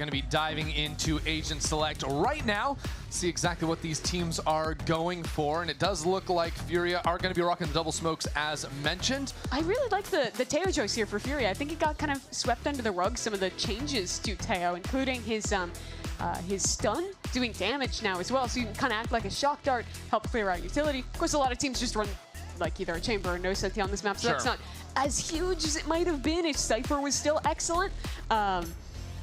going to be diving into Agent Select right now, see exactly what these teams are going for, and it does look like FURIA are going to be rocking the double smokes as mentioned. I really like the Teo choice here for FURIA. I think it got kind of swept under the rug, some of the changes to Teo, including his stun doing damage now as well, so you can kind of act like a shock dart, help clear out utility. Of course, a lot of teams just run like either a chamber or no CT on this map, so that's not as huge as it might have been if Cypher was still excellent.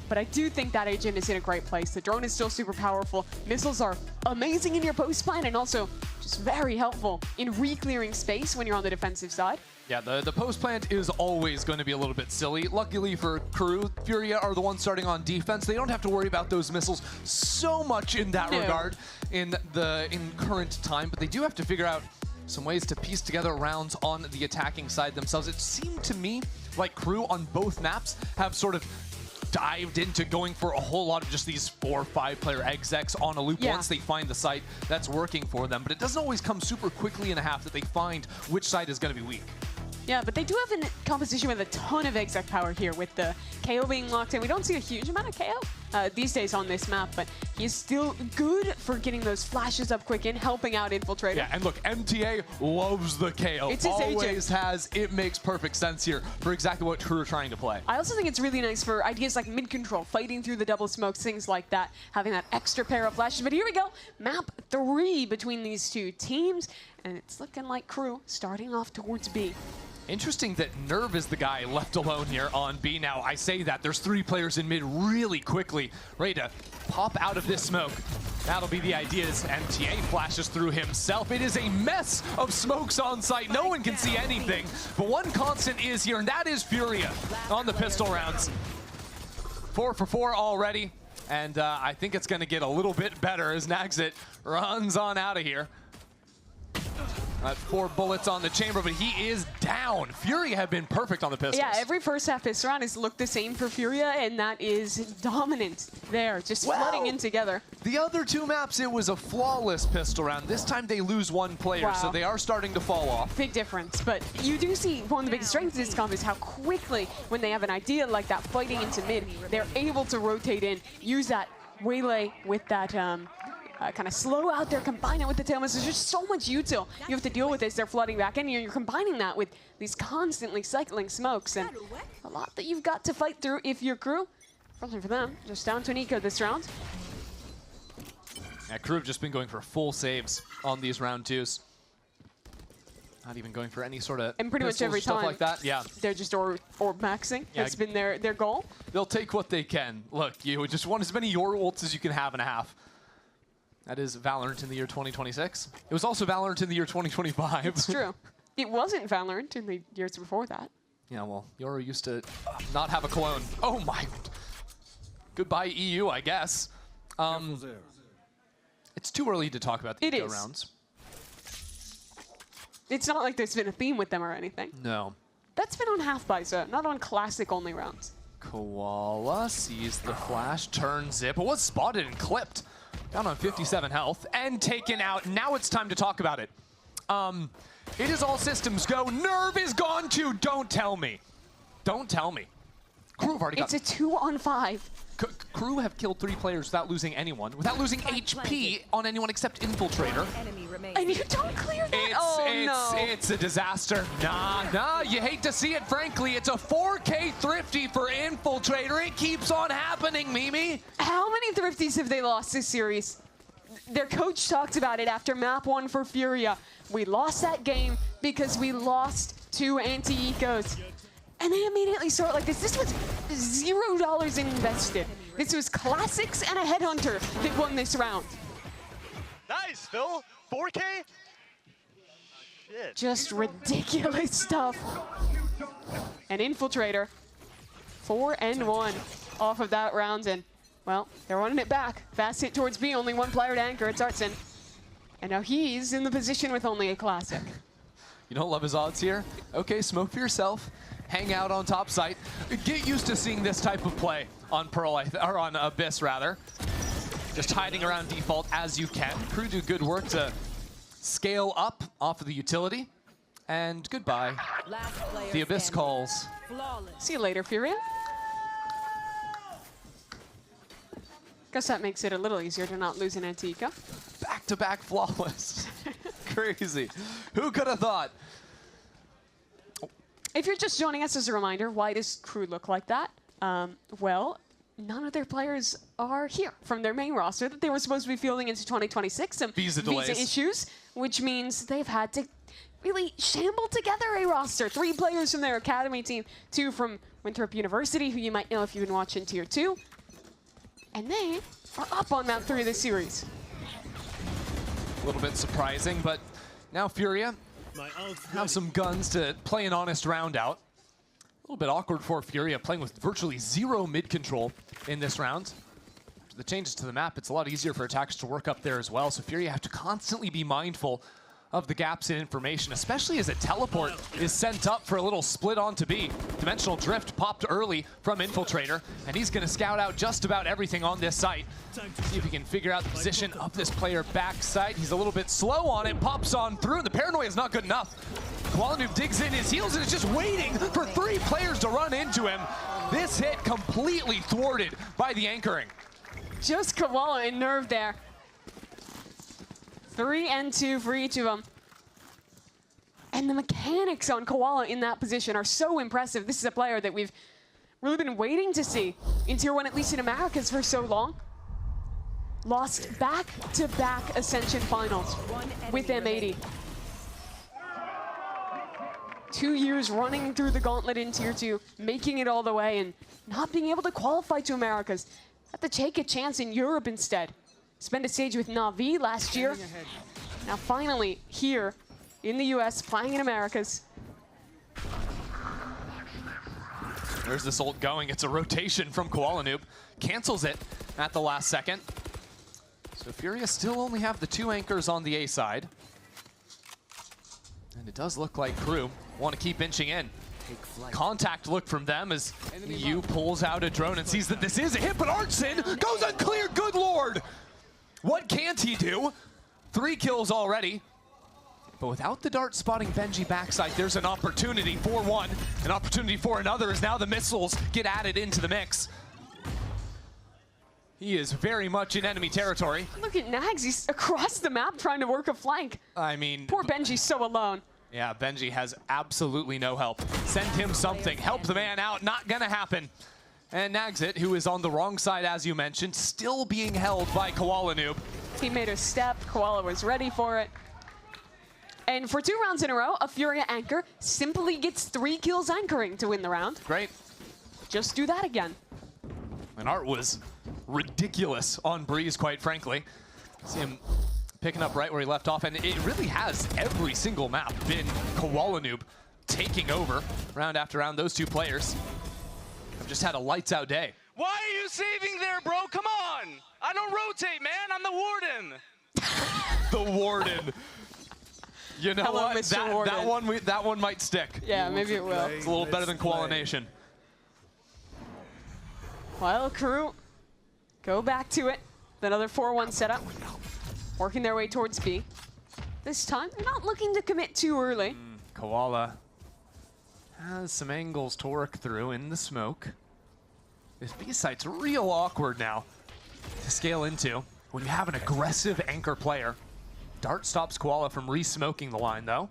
But I do think that Agent is in a great place. The drone is still super powerful. Missiles are amazing in your post plant and also just very helpful in re-clearing space when you're on the defensive side. Yeah, the post plant is always going to be a little bit silly. Luckily for Crew, FURIA are the ones starting on defense. They don't have to worry about those missiles so much in that regard in current time, but they do have to figure out some ways to piece together rounds on the attacking side themselves. It seemed to me like Crew on both maps have sort of dived into going for a whole lot of just these 4 or 5 player execs on a loop once they find the site that's working for them. But it doesn't always come super quickly in a half that they find which side is going to be weak. Yeah, but they do have a composition with a ton of exec power here with the KO being locked in. We don't see a huge amount of KO these days on this map, but he's still good for getting those flashes up quick and helping out Infiltrator. Yeah, and look, MTA loves the KO. It's his always has. It makes perfect sense here for exactly what Crew are trying to play. I also think it's really nice for ideas like mid-control, fighting through the double smokes, things like that, having that extra pair of flashes. But here we go, map 3 between these two teams, and it's looking like Crew starting off towards B. Interesting that Nerve is the guy left alone here on B. Now, I say that. There's 3 players in mid really quickly, ready to pop out of this smoke. That'll be the idea as MTA flashes through himself. It is a mess of smokes on site. No one can see anything, but one constant is here, and that is FURIA on the pistol rounds. 4 for 4 already, and I think it's going to get a little bit better as Nagzit runs on out of here. 4 bullets on the chamber, but he is down. FURIA have been perfect on the pistols. Yeah, every first half pistol round has looked the same for FURIA, and that is dominant there, just flooding in together. The other 2 maps, it was a flawless pistol round. This time they lose 1 player, so they are starting to fall off. Big difference, but you do see one of the biggest strengths of this comp is how quickly, when they have an idea like that fighting into mid, they're able to rotate in, use that waylay with that kind of slow out there, combine it with the tail miss. There's just so much util you have to deal with as they're flooding back in. You're combining that with these constantly cycling smokes, and a lot that you've got to fight through if you're Crew. Fortunately for them, just down to an eco this round. Yeah, Crew have just been going for full saves on these round 2s. Not even going for any sort of and pretty much every stuff time like that. Yeah, they're just orb maxing. That's been their goal. They'll take what they can. Look, you just want as many your ults as you can have in a half. That is Valorant in the year 2026. It was also Valorant in the year 2025. It's true. It wasn't Valorant in the years before that. Yeah, well, Yoru used to not have a clone. Oh my. Goodbye EU, I guess. It's too early to talk about the eco rounds. It's not like there's been a theme with them or anything. No. That's been on half by, so not on classic only rounds. Koala sees the flash, turns zip, but was spotted and clipped. Down on 57 health and taken out. Now it's time to talk about it. It is all systems go. Nerve is gone too. Don't tell me. Don't tell me. Crew have already got... It's a 2-on-5. Crew have killed 3 players without losing anyone, without losing HP on anyone except Infiltrator. And you don't clear that? It's a disaster. Nah, you hate to see it, frankly. It's a 4K Thrifty for Infiltrator. It keeps on happening, Mimi. How many Thrifties have they lost this series? Their coach talked about it after map 1 for FURIA. We lost that game because we lost 2 anti-ecos. And they immediately start like this. This was $0 invested. This was Classics and a Headhunter that won this round. Nice, Phil. 4K? Shit. Just ridiculous stuff. An Infiltrator, 4-1 off of that round, and well, they're running it back. Fast hit towards B, only 1 player to anchor. It's Artson. And now he's in the position with only a Classic. You don't love his odds here? Okay, smoke for yourself. Hang out on top site. Get used to seeing this type of play on Pearl, or on Abyss rather. Just hiding around default as you can. Crew do good work to scale up off of the utility. And goodbye. The Abyss calls. See you later, FURIA. Guess that makes it a little easier to not lose an Antica. Back-to-back flawless. Crazy. Who could have thought? If you're just joining us, as a reminder, why does Crew look like that? Well, none of their players are here from their main roster that they were supposed to be fielding into 2026. Some visa delays. Issues, which means they've had to really shamble together a roster. 3 players from their academy team, 2 from Winthrop University, who you might know if you've been watching Tier 2. And they are up on map 3 of this series. A little bit surprising, but now FURIA have some guns to play an honest round out. A little bit awkward for FURIA, playing with virtually 0 mid control in this round. After the changes to the map, it's a lot easier for attackers to work up there as well, so FURIA have to constantly be mindful of the gaps in information, especially as a teleport is sent up for a little split onto B. Dimensional Drift popped early from Infiltrator, and he's going to scout out just about everything on this site. See if he can figure out the position of this player backside. He's a little bit slow on it, pops on through, and the paranoia is not good enough. Koala digs in his heels and is just waiting for 3 players to run into him. This hit completely thwarted by the anchoring. Just Koala and Nerve there. 3 and 2 for each of them. And the mechanics on Koala in that position are so impressive. This is a player that we've really been waiting to see in Tier 1, at least in Americas, for so long. Lost back-to-back Ascension finals with M80. 2 years running through the gauntlet in Tier 2, making it all the way, and not being able to qualify to Americas. Have to take a chance in Europe instead. Spent a stage with Na'Vi last year. Now finally here in the US, playing in Americas. Where's this ult going? It's a rotation from Koala Noob. Cancels it at the last second. So FURIA still only have the 2 anchors on the A side. And it does look like Crew want to keep inching in. Contact look from them as EU pulls out a drone and sees that this is a hit, but Artson goes unclear. Good lord! What can't he do? 3 kills already. But without the dart spotting Benji backside, there's an opportunity for one. An opportunity for another as now the missiles get added into the mix. He is very much in enemy territory. Look at Nags, he's across the map trying to work a flank. I mean... Poor Benji's so alone. Yeah, Benji has absolutely no help. Send him something, help the man out, not gonna happen. And Nagsit, who is on the wrong side, as you mentioned, still being held by Koala Noob. He made a step, Koala was ready for it. And for 2 rounds in a row, a FURIA anchor simply gets 3 kills anchoring to win the round. Great. Just do that again. And Art was ridiculous on Breeze, quite frankly. See him picking up right where he left off, and it really has every single map been Koala Noob taking over round after round. Those 2 players have just had a lights out day. Why are you saving there, bro? Come on! I don't rotate, man. I'm the warden. The warden. You know Hello, what? Mr. Warden. That one might stick. Yeah, maybe it will. It's a little better than Koala Nation. Well, Crew, go back to it. Another 4-1 setup. Working their way towards B. This time, they're not looking to commit too early. Koala has some angles to work through in the smoke. This B site's real awkward now to scale into when you have an aggressive anchor player. Dart stops Koala from re-smoking the line, though.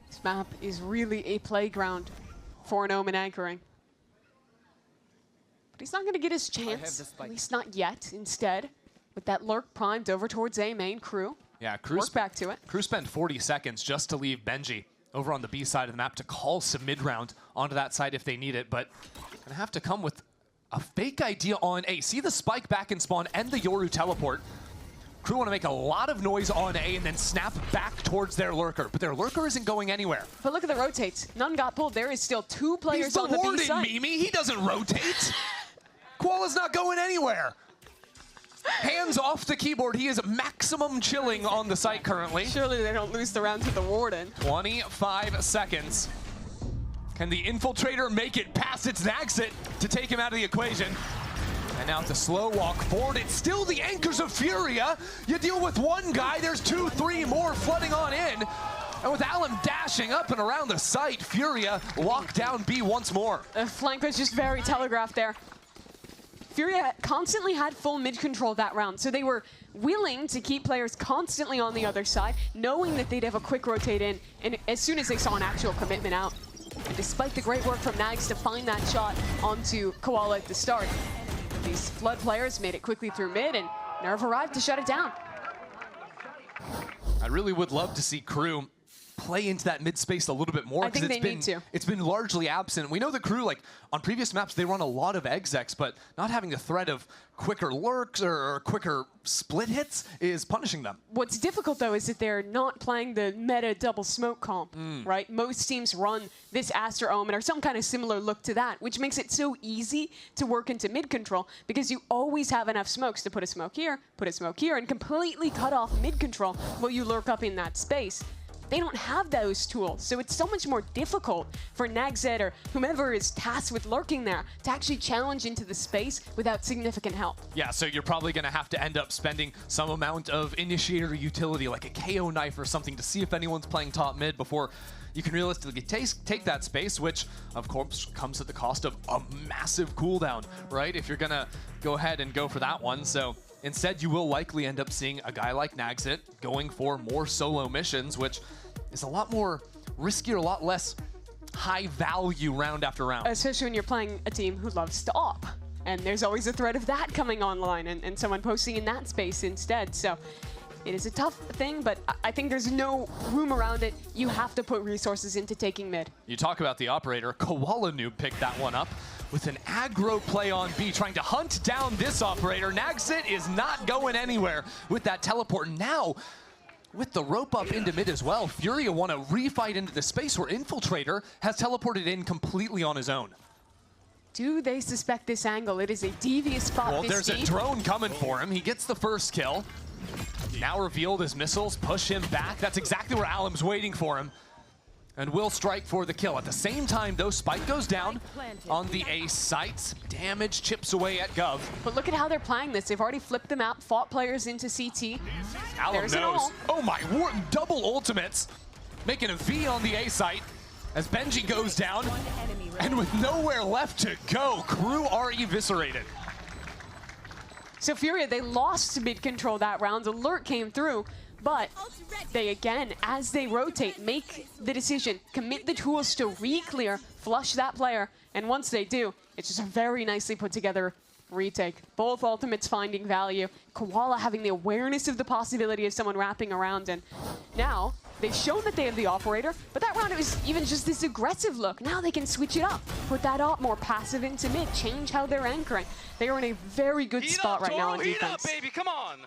This map is really a playground for an Omen anchoring. But he's not going to get his chance, at least not yet. Instead, with that lurk primed over towards A main, Crew. Yeah, Crew work back to it. Crew spent 40 seconds just to leave Benji over on the B side of the map to call some mid-round onto that side if they need it, but gonna have to come with a fake idea on A. See the spike back in spawn and the Yoru teleport. Crew want to make a lot of noise on A and then snap back towards their lurker, but their lurker isn't going anywhere. But look at the rotates. None got pulled. There is still 2 players on the B side. Mimi, he doesn't rotate. Koala's not going anywhere. Hands off the keyboard. He is maximum chilling on the site currently. Surely they don't lose the round to the Warden. 25 seconds. Can the Infiltrator make it past its Naxit to take him out of the equation? And now it's a slow walk forward. It's still the anchors of FURIA. You deal with 1 guy, there's 2, 3 more flooding on in. And with Allen dashing up and around the site, FURIA locked down B once more. The flank was just very telegraphed there. FURIA constantly had full mid control that round, so they were willing to keep players constantly on the other side, knowing that they'd have a quick rotate in, and as soon as they saw an actual commitment out. And despite the great work from Nags to find that shot onto Koala at the start, these Flood players made it quickly through mid, and Nerve arrived to shut it down. I really would love to see Crew play into that mid space a little bit more. I think they need to. It's been largely absent. We know the Crew, like on previous maps, they run a lot of execs, but not having the threat of quicker lurks or quicker split hits is punishing them. What's difficult though is that they're not playing the meta double smoke comp, right? Most teams run this Aster Omen or some kind of similar look to that, which makes it so easy to work into mid control because you always have enough smokes to put a smoke here, and completely cut off mid control while you lurk up in that space. They don't have those tools, so it's so much more difficult for Nagzed or whomever is tasked with lurking there to actually challenge into the space without significant help. Yeah, so you're probably going to have to end up spending some amount of initiator utility, like a KO knife or something, to see if anyone's playing top mid before you can realistically take that space, which, of course, comes at the cost of a massive cooldown, right? If you're going to go ahead and go for that one. So instead, you will likely end up seeing a guy like Nagzit going for more solo missions, which is a lot more riskier, a lot less high value round after round. Especially when you're playing a team who loves to op. And there's always a threat of that coming online and someone posting in that space instead. So it is a tough thing, but I think there's no room around it. You have to put resources into taking mid. You talk about the operator. Koala Noob picked that one up with an aggro play on B, trying to hunt down this operator. Nagzit is not going anywhere with that teleport. Now, with the rope up into mid as well, FURIA want to refight into the space where Infiltrator has teleported in completely on his own. Do they suspect this angle? It is a devious spot. Well, there's a drone coming for him. He gets the first kill. Now revealed as missiles push him back. That's exactly where Alam's waiting for him, and will strike for the kill. At the same time, though, Spike goes down on the A site. Damage chips away at Gov. But look at how they're playing this. They've already flipped them out, fought players into CT. Alam knows. Oh my, double ultimates. Making a V on the A site as Benji goes down. And with nowhere left to go, Crew are eviscerated. So FURIA, they lost mid control that round. Alert came through. But they, again, as they rotate, make the decision, commit the tools to re-clear, flush that player, and once they do, it's just a very nicely put together retake. Both ultimates finding value, Koala having the awareness of the possibility of someone wrapping around, and now they've shown that they have the operator, but that round it was even just this aggressive look. Now they can switch it up, put that op more passive into mid, change how they're anchoring. They are in a very good spot right now on defense. Heat up, baby, come on!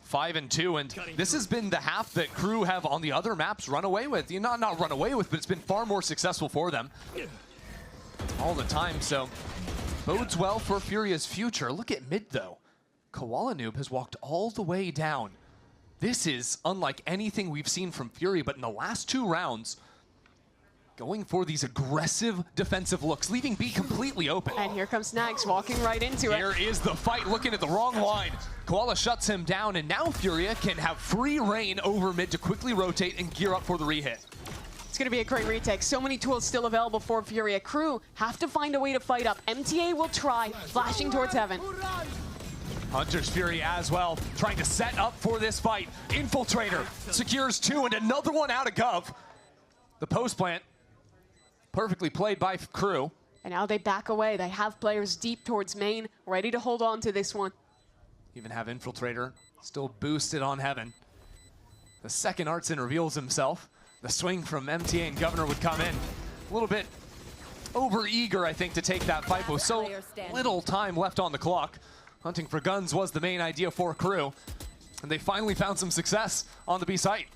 5-2, and this has been the half that Crew have on the other maps run away with. Not run away with, but it's been far more successful for them all the time. So bodes well for FURIA's future. Look at mid though. Koala Noob has walked all the way down. This is unlike anything we've seen from FURIA, but in the last 2 rounds, going for these aggressive defensive looks, leaving B completely open. And here comes Nags walking right into it. Here is the fight, looking at the wrong line. Koala shuts him down, and now FURIA can have free reign over mid to quickly rotate and gear up for the re-hit. It's going to be a great retake. So many tools still available for FURIA. Crew have to find a way to fight up. MTA will try, flashing towards heaven. Hunter's Fury as well, trying to set up for this fight. Infiltrator secures 2 and another one out of Gov. The post plant, perfectly played by Crew. And now they back away. They have players deep towards main, ready to hold on to this one. Even have Infiltrator still boosted on heaven. The second Artson reveals himself. The swing from MTA and Governor would come in. A little bit over-eager, I think, to take that fight, but with so little time left on the clock. Hunting for guns was the main idea for Crew, and they finally found some success on the B site.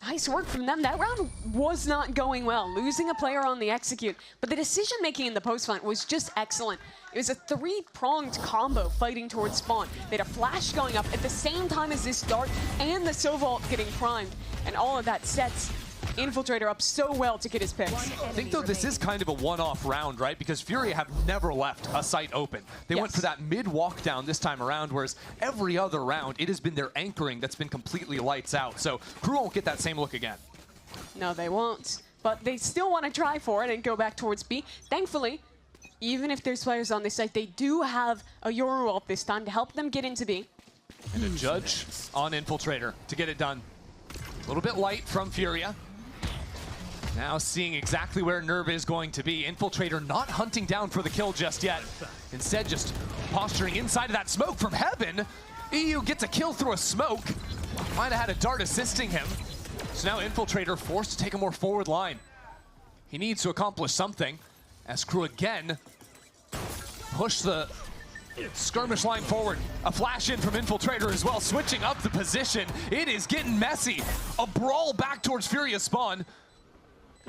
Nice work from them. That round was not going well, losing a player on the execute, but the decision-making in the post-plant was just excellent. It was a 3-pronged combo fighting towards spawn. They had a flash going up at the same time as this dart and the Sovalt getting primed, and all of that sets Infiltrator up so well to get his picks. I think, though, this is kind of a one-off round, right? Because FURIA have never left a site open. They went for that mid-walk down this time around, whereas every other round, it has been their anchoring that's been completely lights out. So Crew won't get that same look again. No, they won't. but they still want to try for it and go back towards B. Thankfully, even if there's players on this side, they do have a Yoru ult this time to help them get into B. And a judge on Infiltrator to get it done. A little bit light from FURIA. Now seeing exactly where Nerve is going to be. Infiltrator not hunting down for the kill just yet. Instead, just posturing inside of that smoke from heaven. EU gets a kill through a smoke. Might have had a dart assisting him. So now Infiltrator forced to take a more forward line. He needs to accomplish something as Crew again push the skirmish line forward. A flash in from Infiltrator as well, switching up the position. It is getting messy. A brawl back towards FURIA spawn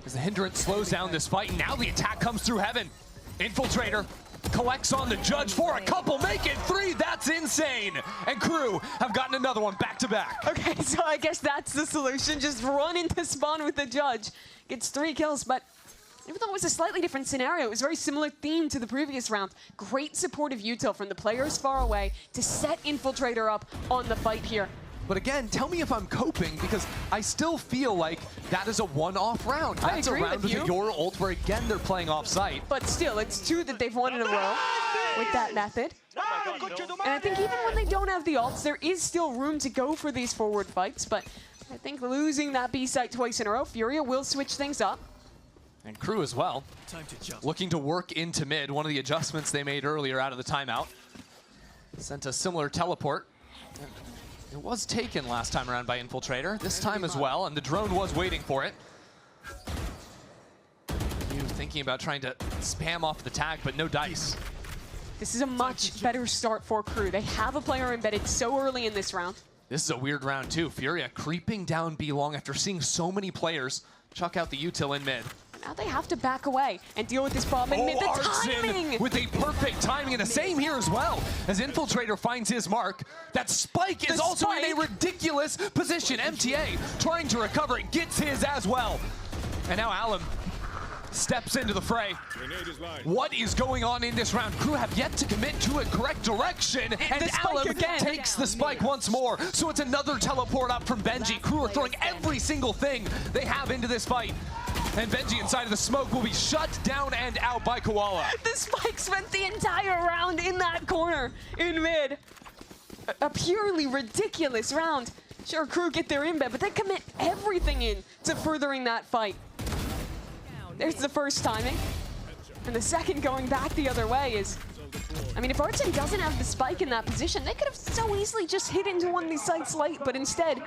as the hindrance slows down this fight, and now the attack comes through heaven. Infiltrator collects on the judge for a couple, make it 3, that's insane! And Crew have gotten another one back to back. Okay, so I guess that's the solution, just run into spawn with the judge. Gets 3 kills, but even though it was a slightly different scenario, it was a very similar theme to the previous round. Great supportive util from the players far away to set Infiltrator up on the fight here. But again, tell me if I'm coping, because I still feel like that is a one-off round. That's a round with your ult where, again, they're playing off-site. But still, it's 2 that they've won in a row with that method. And I think even when they don't have the ults, there is still room to go for these forward fights. But I think losing that B site twice in a row, FURIA will switch things up. And Crew as well, looking to work into mid. One of the adjustments they made earlier out of the timeout. Sent a similar teleport. It was taken last time around by Infiltrator, this time as well, and the drone was waiting for it. You thinking about trying to spam off the tag, but no dice. This is a much better start for Crew. They have a player embedded so early in this round. This is a weird round too. FURIA creeping down B long after seeing so many players chuck out the util in mid. Now they have to back away and deal with this problem in mid. The timing! With a perfect timing, and the same here as well. As Infiltrator finds his mark, that spike is also in a ridiculous position. MTA trying to recover, it gets his as well. And now Alum steps into the fray. What is going on in this round? Crew have yet to commit to a correct direction, and Alum takes the spike once more. So it's another teleport up from Benji. Crew are throwing every single thing they have into this fight. And Benji inside of the smoke will be shut down and out by Koala. The spike spent the entire round in that corner in mid. A purely ridiculous round. Sure, Crew get their embed, but they commit everything in to furthering that fight. There's the first timing. And the second going back the other way is... I mean, if Artson doesn't have the spike in that position, they could have so easily just hit into one of these sites late, but instead,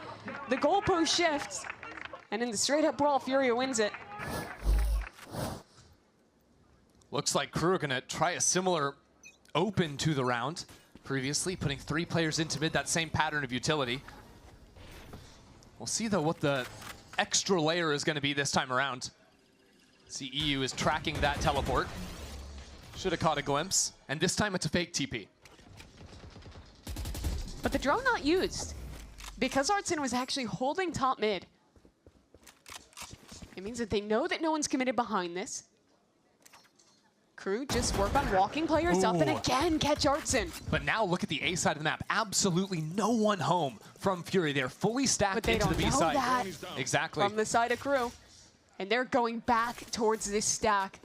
the goalpost shifts. And in the straight-up brawl, FURIA wins it. Looks like Crew are going to try a similar open to the round. Previously, putting 3 players into mid, that same pattern of utility. We'll see, though, what the extra layer is going to be this time around. See, EU is tracking that teleport. Should have caught a glimpse. And this time, it's a fake TP. But the drone not used. Because Artson was actually holding top mid. It means that they know that no one's committed behind this. Crew just work on walking players up and again catch Artson. But now look at the A side of the map. Absolutely no one home from FURIA. They're fully stacked into the B side. That exactly. from the side of Crew. And they're going back towards this stack.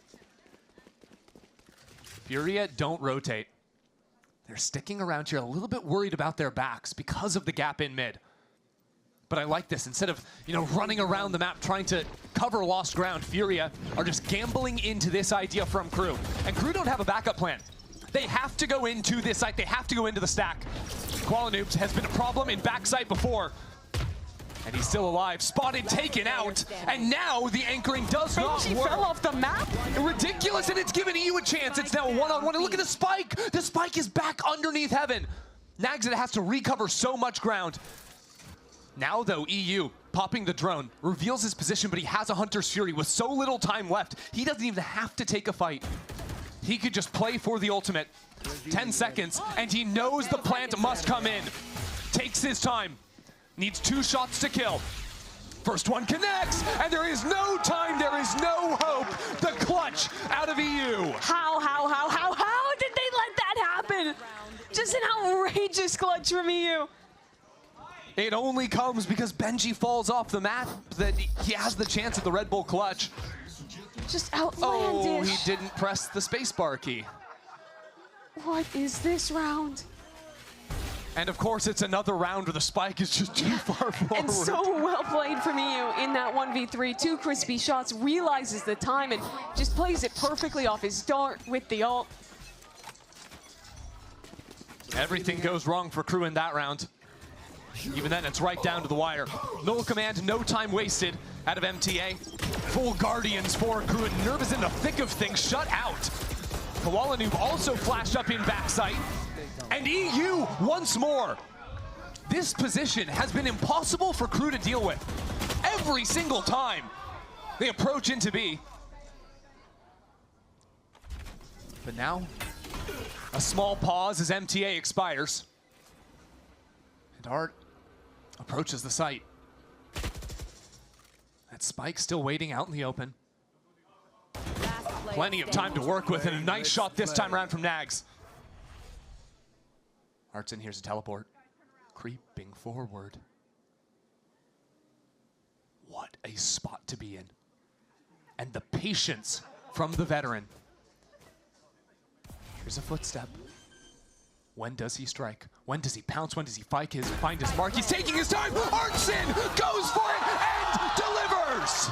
FURIA don't rotate. They're sticking around here, a little bit worried about their backs because of the gap in mid. But I like this. Instead of, running around the map trying to cover lost ground, FURIA are just gambling into this idea from Crew. And Crew don't have a backup plan. They have to go into this site. They have to go into the stack. Koala Noobs has been a problem in backside before. And he's still alive. Spotted, taken out. And now the anchoring does not work. She fell off the map? Ridiculous, and it's giving EU a chance. It's now a one-on-one. And look at the spike. The spike is back underneath heaven. Nags has to recover so much ground. Now, though, EU, popping the drone, reveals his position, but he has a Hunter's Fury with so little time left. He doesn't even have to take a fight. He could just play for the ultimate. 10 seconds, and he knows the plant must come in. Takes his time. Needs 2 shots to kill. First one connects, and there is no time, there is no hope. The clutch out of EU. How did they let that happen? Just an outrageous clutch from EU. It only comes because Benji falls off the map that he has the chance at the Red Bull clutch. Just outlandish. Oh, he didn't press the spacebar key. What is this round? And of course, it's another round where the spike is just too far forward. And so well played from EU in that 1v3. 2 crispy shots, realizes the time, and just plays it perfectly off his dart with the ult. Everything goes wrong for Crew in that round. Even then, it's right down to the wire. No command, no time wasted out of MTA. Full Guardians for Crew, and Nerve is in the thick of things, shut out. Koala Noob also flashed up in backside. And EU once more. This position has been impossible for Crew to deal with. Every single time they approach into B. But now, a small pause as MTA expires. And Art approaches the site. That spike still waiting out in the open. Plenty of time to work with, and a nice shot this time around from Nags. Art's in, here's a teleport. Creeping forward. What a spot to be in. And the patience from the veteran. Here's a footstep. When does he strike? When does he pounce? When does he find his mark? He's taking his time. Artson goes for it and delivers.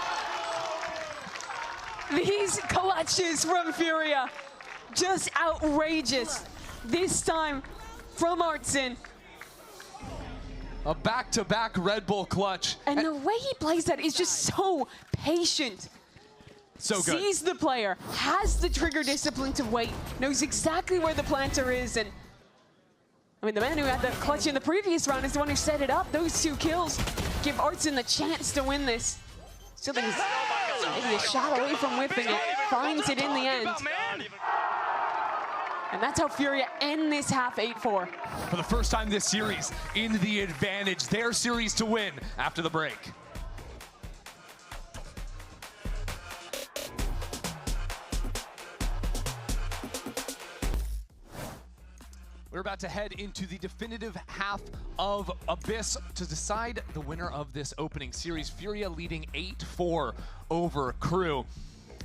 These clutches from FURIA, just outrageous. This time from Artson. A back-to-back Red Bull clutch. And the way he plays that is just so patient. So good. Sees the player, has the trigger discipline to wait, knows exactly where the planter is, and I mean, the man who had the clutch in the previous round is the one who set it up. Those 2 kills give Artson the chance to win this. Still think he's maybe a shot away from whipping it, finds it in the end. And that's how FURIA end this half 8-4. For the first time this series, in the advantage, their series to win after the break. We're about to head into the definitive half of Abyss to decide the winner of this opening series. FURIA leading 8-4 over Crew.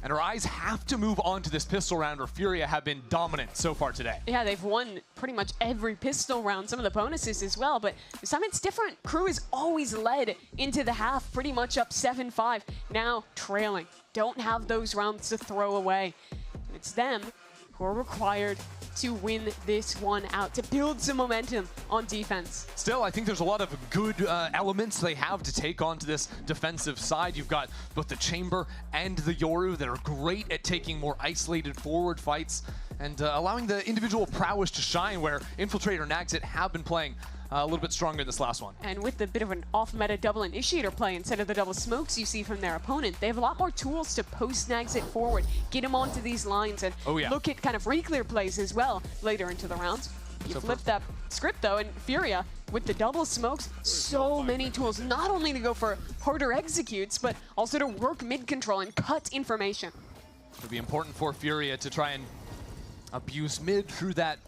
And our eyes have to move on to this pistol round where FURIA have been dominant so far today. Yeah, they've won pretty much every pistol round, some of the bonuses as well, but this time it's different. Crew is always led into the half, pretty much up 7-5, now trailing. Don't have those rounds to throw away. And it's them who are required to win this one out, to build some momentum on defense. Still, I think there's a lot of good elements they have to take onto this defensive side. You've got both the Chamber and the Yoru that are great at taking more isolated forward fights and allowing the individual prowess to shine, where Infiltrator and Naxit have been playing a little bit stronger in this last one. And with the bit of an off-meta double initiator play instead of the double smokes you see from their opponent, they have a lot more tools to post Naxit forward, get him onto these lines, and look at kind of re-clear plays as well later into the rounds. You flip that script though, and FURIA with the double smokes, so many tools, not only to go for harder executes, but also to work mid-control and cut information. It'll be important for FURIA to try and abuse mid through that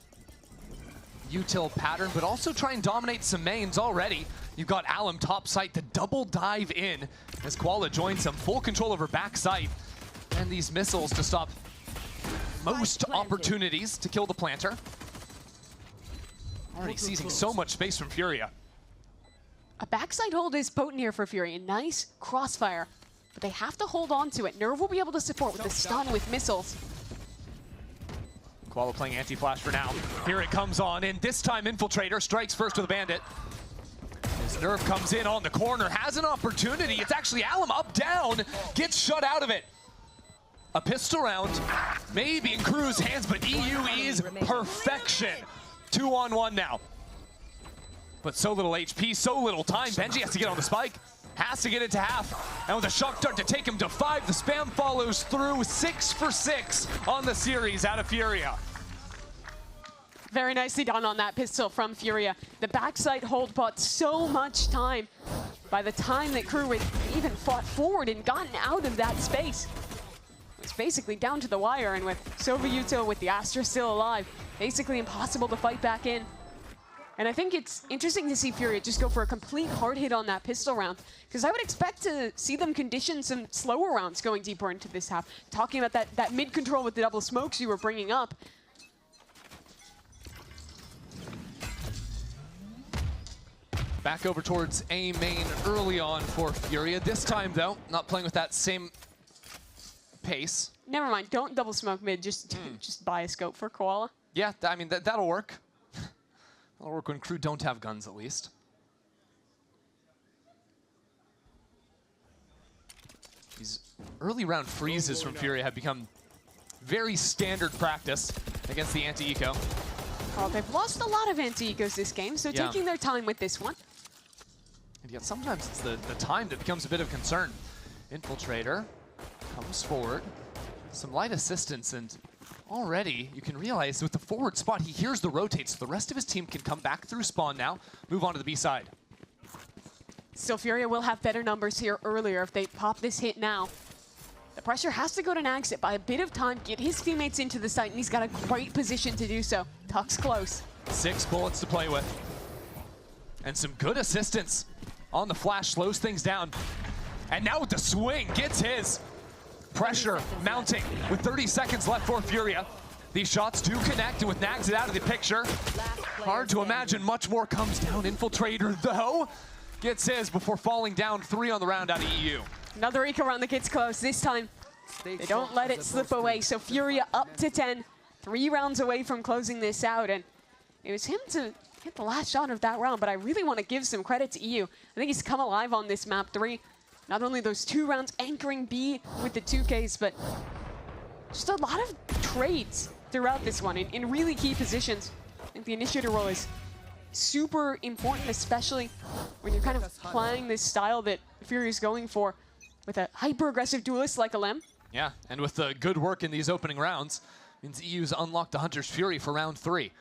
util pattern, but also try and dominate some mains already. You've got Alum top site, the double dive in as Koala joins him, full control over back site, and these missiles to stop most opportunities to kill the planter. Already seizing so much space from FURIA. A backside hold is potent here for FURIA. Nice crossfire, but they have to hold on to it. Nerve will be able to support with the stun with missiles. Koala playing anti-flash for now. Here it comes on in. This time Infiltrator strikes first with a bandit. As Nerve comes in on the corner, has an opportunity. It's actually Alum up down, gets shut out of it. A pistol round, maybe in Crew's hands, but EU is perfection. 2-on-1 now. But so little HP, so little time. Benji has to get on the spike, has to get it to half. And with a shock dart to take him to 5, the spam follows through. 6 for 6 on the series out of FURIA. Very nicely done on that pistol from FURIA. The backside hold bought so much time. By the time that Crew had even fought forward and gotten out of that space, it's basically down to the wire, and with Sova Yuto with the Astra still alive, basically impossible to fight back in. And I think it's interesting to see FURIA just go for a complete hard hit on that pistol round, because I would expect to see them condition some slower rounds going deeper into this half. Talking about that mid-control with the double smokes you were bringing up. Back over towards A main early on for FURIA. This time, though, not playing with that same pace. Never mind, don't double smoke mid, just buy a scope for Koala. Yeah, I mean, that'll work. That'll work when crew don't have guns, at least. These early round freezes from FURIA have become very standard practice against the anti-eco. Well, they've lost a lot of anti-ecos this game, so taking their time with this one. And yet sometimes it's the time that becomes a bit of concern. Infiltrator comes forward. Some light assistance, and already you can realize with the forward spot, he hears the rotates. So the rest of his team can come back through spawn now, move on to the B side. Still, FURIA will have better numbers here earlier if they pop this hit now. The pressure has to go to Nags by a bit of time, get his teammates into the site, and he's got a great position to do so. Tuck's close. 6 bullets to play with. And some good assistance on the flash, slows things down. And now with the swing, gets his. Pressure mounting with 30 seconds left for FURIA. These shots do connect, and with Nags out of the picture, hard to imagine much more comes down. Infiltrator, though, gets his before falling down 3 on the round out of EU. Another eco round that gets close. This time, they don't let it slip away. So FURIA up to 10, 3 rounds away from closing this out. And it was him to hit the last shot of that round, but I really want to give some credit to EU. I think he's come alive on this map 3. Not only those 2 rounds anchoring B with the 2Ks, but just a lot of trades throughout this one in really key positions. I think the initiator role is super important, especially when you're kind of playing this style that FURIA is going for with a hyper-aggressive duelist like Alem. Yeah, and with the good work in these opening rounds, means EU's unlocked the Hunter's Fury for round 3.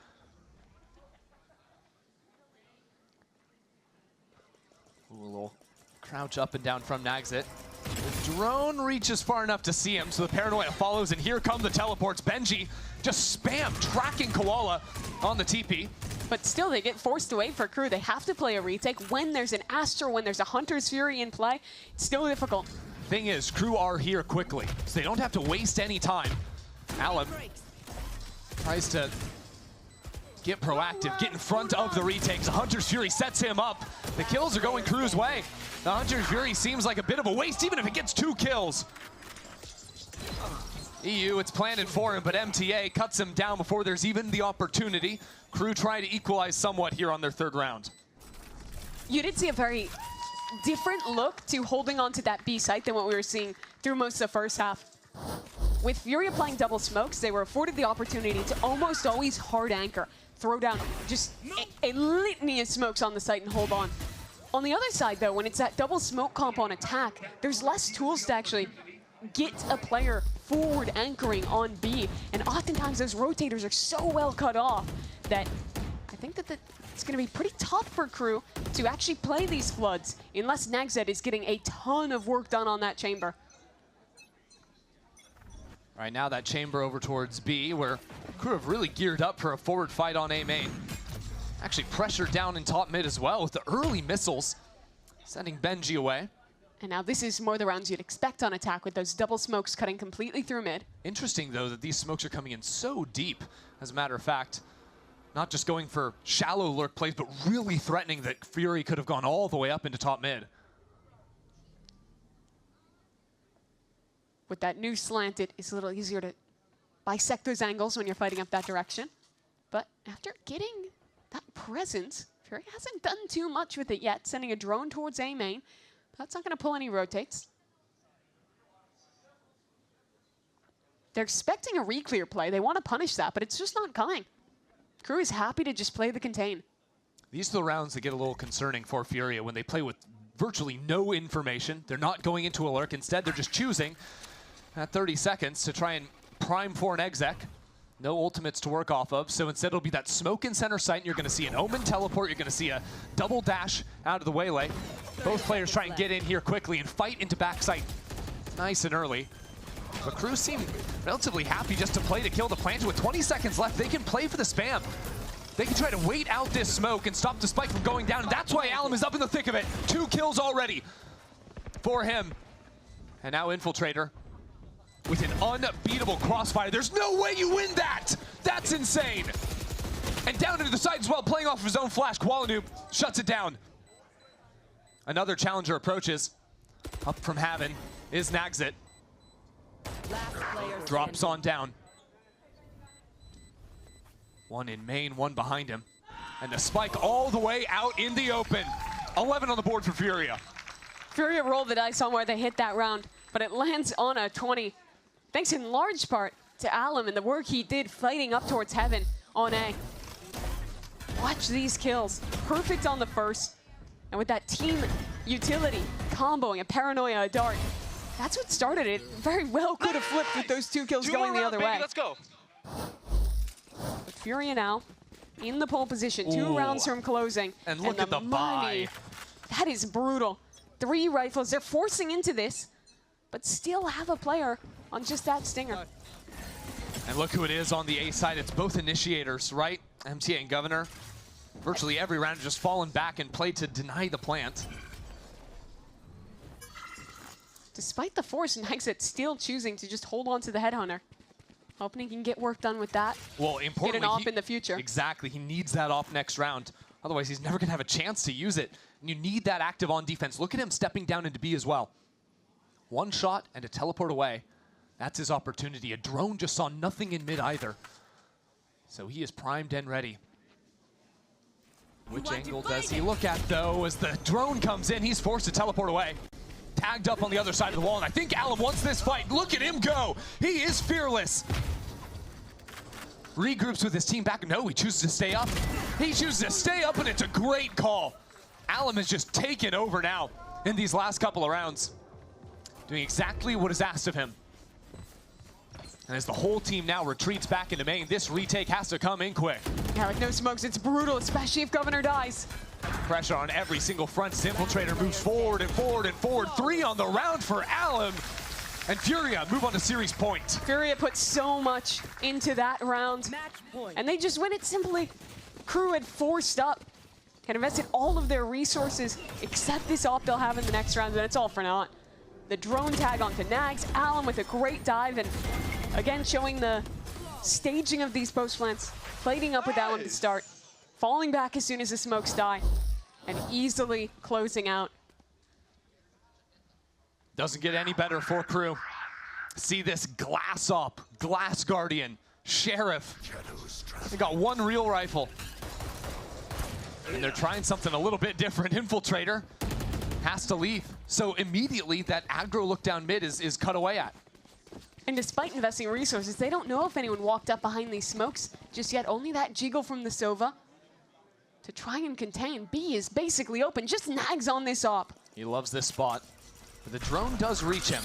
Ooh, a little crouch up and down from Nagsit. The drone reaches far enough to see him, so the paranoia follows, and here come the teleports. Benji just spam tracking Koala on the TP. But still, they get forced away for crew. They have to play a retake. When there's an Astra, when there's a Hunter's Fury in play, it's still difficult. Thing is, crew are here quickly, so they don't have to waste any time. Alem tries to get proactive, get in front of the retakes. The Hunter's Fury sets him up. The kills are going crew's way. The Hunter's Fury seems like a bit of a waste, even if it gets 2 kills. EU, it's planted for him, but MTA cuts him down before there's even the opportunity. Crew try to equalize somewhat here on their 3rd round. You did see a very different look to holding on to that B site than what we were seeing through most of the first half. With FURIA playing double smokes, they were afforded the opportunity to almost always hard anchor, throw down just a litany of smokes on the site and hold on. On the other side, though, when it's that double smoke comp on attack, there's less tools to actually get a player forward anchoring on B. And oftentimes those rotators are so well cut off that I think that it's going to be pretty tough for crew to actually play these floods unless Nagset is getting a ton of work done on that chamber. Right now, that chamber over towards B, where crew have really geared up for a forward fight on A main. Actually pressured down in top mid as well with the early missiles, sending Benji away. And now this is more the rounds you'd expect on attack with those double smokes cutting completely through mid. Interesting, though, that these smokes are coming in so deep, as a matter of fact. Not just going for shallow lurk plays, but really threatening that Fury could have gone all the way up into top mid. With that new slant, it is a little easier to bisect those angles when you're fighting up that direction. But after getting that presence, Fury hasn't done too much with it yet, sending a drone towards A main. That's not going to pull any rotates. They're expecting a re-clear play. They want to punish that, but it's just not coming. Crew is happy to just play the contain. These are the rounds that get a little concerning for FURIA when they play with virtually no information. They're not going into a lurk. Instead, they're just choosing at 30 seconds to try and prime for an exec. No ultimates to work off of, so instead it'll be that smoke in center sight, and you're going to see an Omen teleport, you're going to see a double dash out of the waylay. Both players try and get in here quickly and fight into backside nice and early. But crew seem relatively happy just to play to kill the plant. With 20 seconds left, they can play for the spam. They can try to wait out this smoke and stop the spike from going down, and that's why Alum is up in the thick of it. 2 kills already for him. And now Infiltrator with an unbeatable crossfire. There's no way you win that! That's insane! And down into the side as well, playing off of his own flash. Qualanoob shuts it down. Another challenger approaches. Up from Haven is Nagzit. Drops on down. 1 in main, 1 behind him. And the spike all the way out in the open. 11 on the board for FURIA. FURIA rolled the dice on where they hit that round, but it lands on a 20. Thanks in large part to Alum and the work he did fighting up towards Heaven on A. Watch these kills. Perfect on the first. And with that team utility, comboing, a paranoia, a dart, that's what started it. Very well could have flipped with those 2 kills going the other way. Let's go. But FURIA now in the pole position, 2 rounds from closing. And look at the buy. That is brutal. 3 rifles. They're forcing into this, but still have a player on just that stinger. And look who it is on the A side. It's both initiators, right? MTA and Governor. Virtually every round just fallen back and played to deny the plant. Despite the force, Nagzit still choosing to just hold on to the Headhunter. Hoping he can get work done with that. Well, importantly, get an op in the future. Exactly, he needs that op next round. Otherwise, he's never gonna have a chance to use it. And you need that active on defense. Look at him stepping down into B as well. 1 shot and a teleport away. That's his opportunity. A drone just saw nothing in mid either. So he is primed and ready. Which angle does he look at, though? As the drone comes in, he's forced to teleport away. Tagged up on the other side of the wall, and I think Alum wants this fight. Look at him go. He is fearless. Regroups with his team back. No, he chooses to stay up. He chooses to stay up, and it's a great call. Alum has just taken over now in these last couple of rounds, doing exactly what is asked of him. And as the whole team now retreats back into main, this retake has to come in quick. Yeah, with no smokes, it's brutal, especially if Governor dies. Pressure on every single front. Infiltrator moves forward and forward and forward. 3 on the round for Alum. And FURIA move on to series point. FURIA put so much into that round, and they just win it simply. Crew had forced up, had invested all of their resources, except this op they'll have in the next round, and it's all for naught. The drone tag onto Nags, Alum with a great dive, and again showing the staging of these post plants, plating up with Alum to start, falling back as soon as the smokes die, and easily closing out. Doesn't get any better for Crew. See this glass up, Glass Guardian, Sheriff. They got 1 real rifle. And they're trying something a little bit different. Infiltrator has to leave. So immediately that aggro look down mid is cut away at. And despite investing resources, they don't know if anyone walked up behind these smokes just yet. Only that jiggle from the Sova to try and contain. B is basically open, just Nags on this op. He loves this spot. But the drone does reach him.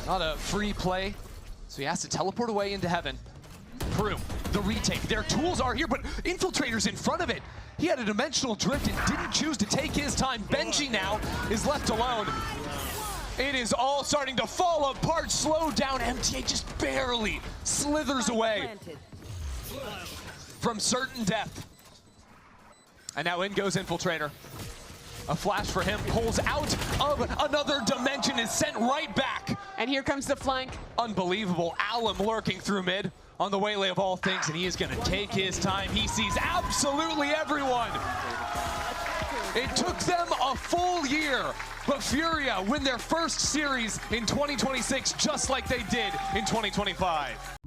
Not a free play, so he has to teleport away into Heaven. Crew, the retake. Their tools are here, but Infiltrator's in front of it. He had a dimensional drift and didn't choose to take his time. Benji now is left alone. It is all starting to fall apart. Slow down. MTA just barely slithers away from certain death. And now in goes Infiltrator. A flash for him, pulls out of another dimension, is sent right back. And here comes the flank. Unbelievable. Alum lurking through mid on the waylay of all things, and he is going to take his time. He sees absolutely everyone. It took them a full year, but FURIA win their first series in 2026 just like they did in 2025.